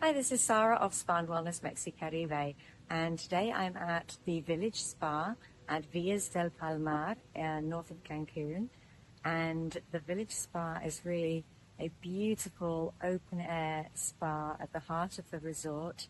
Hi, this is Sara of Spa and Wellness Mexicaribe, and today I'm at the Village Spa at Villas del Palmar, north of Cancun. And the Village Spa is really a beautiful open-air spa at the heart of the resort,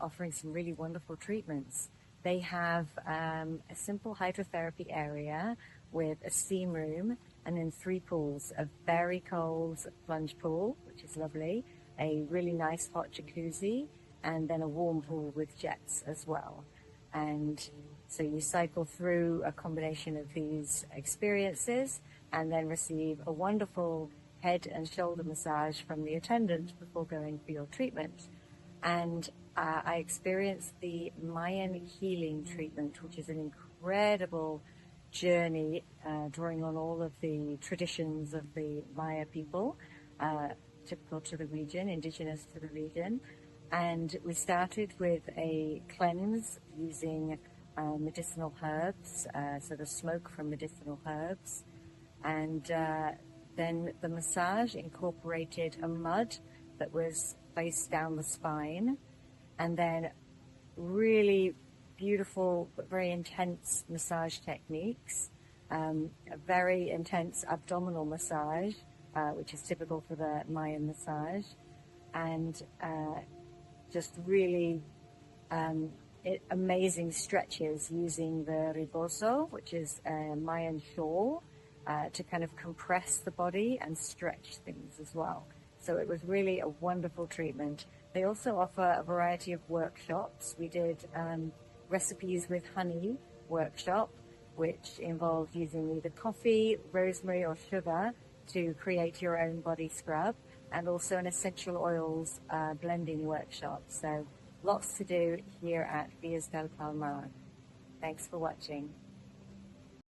offering some really wonderful treatments. They have a simple hydrotherapy area with a steam room and then 3 pools: a very cold plunge pool, which is lovely, a really nice hot jacuzzi, and then a warm pool with jets as well. And so you cycle through a combination of these experiences and then receive a wonderful head and shoulder massage from the attendant before going for your treatment. And I experienced the Mayan healing treatment, which is an incredible journey drawing on all of the traditions of the Maya people, typical to the region, indigenous to the region. And we started with a cleanse using medicinal herbs, so the smoke from medicinal herbs. And then the massage incorporated a mud that was placed down the spine, and then really beautiful but very intense massage techniques, a very intense abdominal massage, which is typical for the Mayan massage, and just really amazing stretches using the rebozo, which is a Mayan shawl, to kind of compress the body and stretch things as well. So it was really a wonderful treatment. They also offer a variety of workshops. We did recipes with honey workshop, which involved using either coffee, rosemary, or sugar to create your own body scrub, and also an essential oils blending workshop. So lots to do here at Villas del Palmar. Thanks for watching.